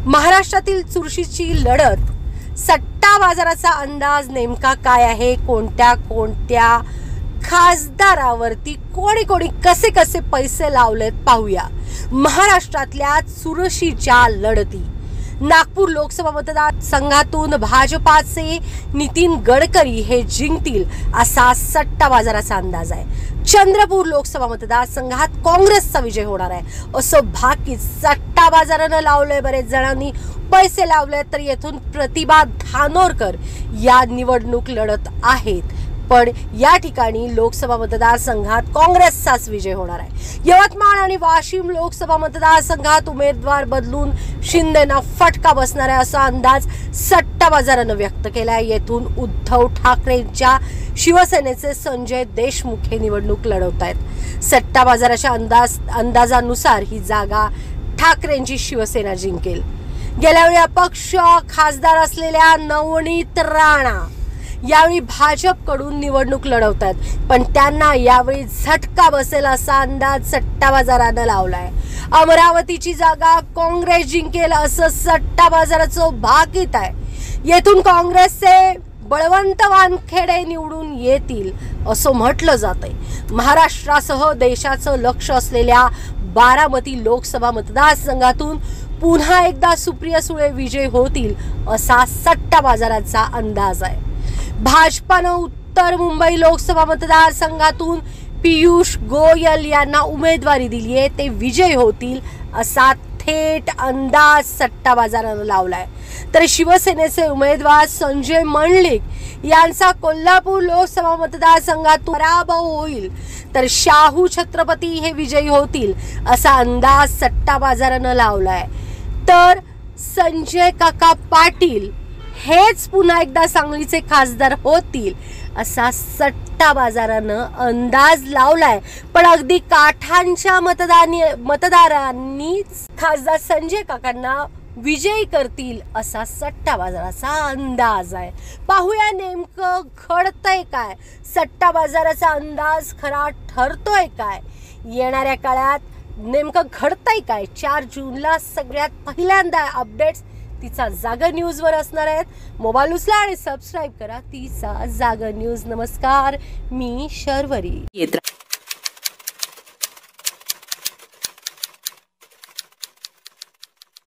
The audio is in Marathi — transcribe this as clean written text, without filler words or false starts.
महाराष्ट्रातील चुरशीची लढत, सट्टा बाजाराचा अंदाज नेमका काय आहे, कोणत्या कोणत्या खासदारावरती कोणी कोणी कसे कसे पैसे लावलेत पाहूया। महाराष्ट्रातल्या चुरशीच्या लढती। नागपूर लोकसभा मतदारसंघातून भाजपाचे नितीन गडकरी हे जिंकतील असा सट्टा बाजाराचा अंदाज आहे। चंद्रपूर लोकसभा मतदारसंघात काँग्रेसचा विजय होणार आहे असं भाकीत सट्टा बाजारानं लावलंय। बरेच जणांनी पैसे लावले तर येथून प्रतिभा धानोरकर या निवडणूक लढत आहेत, पण या ठिकाणी लोकसभा मतदारसंघात काँग्रेसचाच विजय होणार आहे। यवतमाळ आणि वाशिम लोकसभा मतदारसंघात उमेदवार बदलून शिंदेना फटका बसणार आहे असा अंदाज सट्टा बाजारानं व्यक्त केलाय। येथून उद्धव ठाकरेंच्या शिवसेनेचे संजय देशमुख हे निवडणूक लढवत आहेत। सट्टा बाजाराच्या अंदाजानुसार ही जागा ठाकरेंची शिवसेना जिंकेल। गेल्या वेळी अपक्ष खासदार असलेल्या नवनीत राणा यावेळी भाजपकडून निवडणूक लढवतात, पण त्यांना यावेळी झटका बसेल असा अंदाज सट्टा बाजारानं लावलाय। अमरावतीची जागा काँग्रेस जिंकेल असं सट्टा बाजाराचं भाकीत आहे। येथून काँग्रेसचे बळवंत वानखेडे निवडून येतील असं म्हटलं जातंय। महाराष्ट्रासह देशाचं लक्ष असलेल्या बारामती लोकसभा मतदारसंघातून पुन्हा एकदा सुप्रिया सुळे विजयी होतील असा सट्टा बाजाराचा अंदाज आहे। भाजपानं उत्तर मुंबई लोकसभा मतदारसंघातून पीयूष गोयल यांना उमेदवारी दिली आहे, ते विजयी होतील असा थेट अंदाज सट्टा बाजारानं लावलाय। तर शिवसेनेचे उमेदवार संजय मंडलिक यांचा कोल्हापूर लोकसभा मतदारसंघातून पराभव होईल, तर शाहू छत्रपती हे विजयी होतील असा अंदाज सट्टा बाजारानं लावलाय। तर संजय काका पाटील हेच पुन्हा एकदा सांगलीचे खासदार होतील असा सट्टा बाजारानं अंदाज लावलाय। पण अगदी काठांच्या मतदारांनी खासदार संजय काकांना विजयी करतील असा सट्टा बाजाराचा अंदाज आहे। पाहूया नेमकं घडतंय काय, सट्टा बाजाराचा अंदाज खरा ठरतोय काय, येणाऱ्या काळात नेमकं घडतंय काय। 4 जूनला सगळ्यात पहिल्यांदा अपडेट्स तिचा जागर न्यूज वर असणार आहेत। मोबाईल उचला आणि सबस्क्राइब करा तिचा जागर न्यूज। नमस्कार, मी शर्वरी।